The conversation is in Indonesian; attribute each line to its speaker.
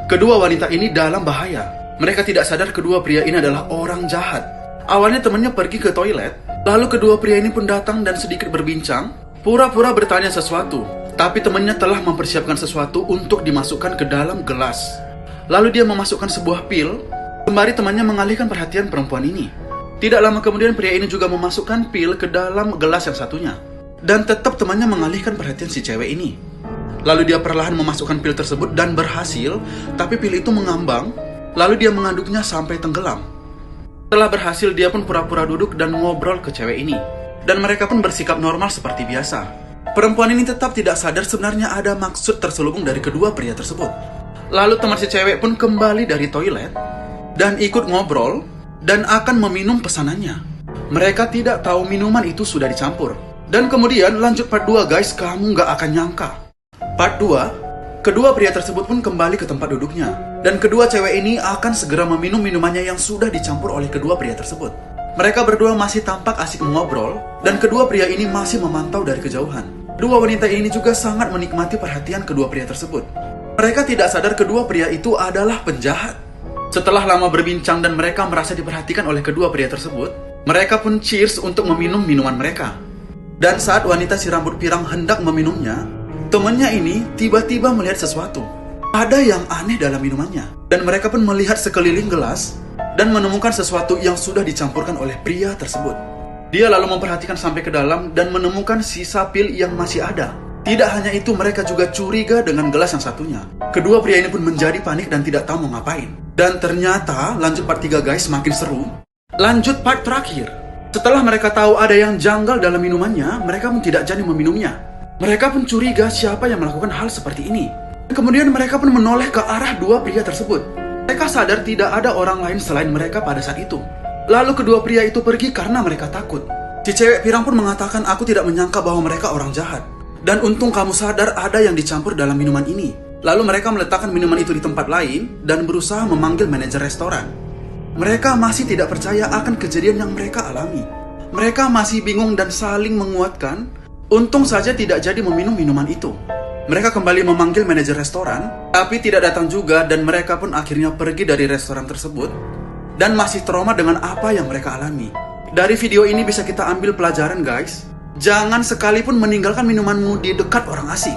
Speaker 1: Kedua wanita ini dalam bahaya. Mereka tidak sadar kedua pria ini adalah orang jahat. Awalnya temannya pergi ke toilet, lalu kedua pria ini pun datang dan sedikit berbincang, pura-pura bertanya sesuatu. Tapi temannya telah mempersiapkan sesuatu untuk dimasukkan ke dalam gelas. Lalu dia memasukkan sebuah pil, sembari temannya mengalihkan perhatian perempuan ini. Tidak lama kemudian pria ini juga memasukkan pil ke dalam gelas yang satunya. Dan tetap temannya mengalihkan perhatian si cewek ini. Lalu dia perlahan memasukkan pil tersebut dan berhasil, tapi pil itu mengambang, lalu dia mengaduknya sampai tenggelam. Setelah berhasil, dia pun pura-pura duduk dan ngobrol ke cewek ini. Dan mereka pun bersikap normal seperti biasa. Perempuan ini tetap tidak sadar sebenarnya ada maksud terselubung dari kedua pria tersebut. Lalu teman si cewek pun kembali dari toilet dan ikut ngobrol dan akan meminum pesanannya. Mereka tidak tahu minuman itu sudah dicampur. Dan kemudian lanjut part 2 guys, kamu gak akan nyangka. Part 2, kedua pria tersebut pun kembali ke tempat duduknya. Dan kedua cewek ini akan segera meminum minumannya yang sudah dicampur oleh kedua pria tersebut. Mereka berdua masih tampak asik mengobrol, dan kedua pria ini masih memantau dari kejauhan. Dua wanita ini juga sangat menikmati perhatian kedua pria tersebut. Mereka tidak sadar kedua pria itu adalah penjahat. Setelah lama berbincang dan mereka merasa diperhatikan oleh kedua pria tersebut, mereka pun cheers untuk meminum minuman mereka. Dan saat wanita si rambut pirang hendak meminumnya, temannya ini tiba-tiba melihat sesuatu. Ada yang aneh dalam minumannya. Dan mereka pun melihat sekeliling gelas dan menemukan sesuatu yang sudah dicampurkan oleh pria tersebut. Dia lalu memperhatikan sampai ke dalam dan menemukan sisa pil yang masih ada. Tidak hanya itu, mereka juga curiga dengan gelas yang satunya. Kedua pria ini pun menjadi panik dan tidak tahu mau ngapain. Dan ternyata lanjut part 3 guys, makin seru. Lanjut part terakhir. Setelah mereka tahu ada yang janggal dalam minumannya, mereka pun tidak jadi meminumnya. Mereka pun curiga siapa yang melakukan hal seperti ini. Kemudian mereka pun menoleh ke arah dua pria tersebut. Mereka sadar tidak ada orang lain selain mereka pada saat itu. Lalu kedua pria itu pergi karena mereka takut. Si cewek pirang pun mengatakan, aku tidak menyangka bahwa mereka orang jahat. Dan untung kamu sadar ada yang dicampur dalam minuman ini. Lalu mereka meletakkan minuman itu di tempat lain dan berusaha memanggil manajer restoran. Mereka masih tidak percaya akan kejadian yang mereka alami. Mereka masih bingung dan saling menguatkan. Untung saja tidak jadi meminum minuman itu. Mereka kembali memanggil manajer restoran, tapi tidak datang juga dan mereka pun akhirnya pergi dari restoran tersebut dan masih trauma dengan apa yang mereka alami. Dari video ini bisa kita ambil pelajaran guys. Jangan sekalipun meninggalkan minumanmu di dekat orang asing.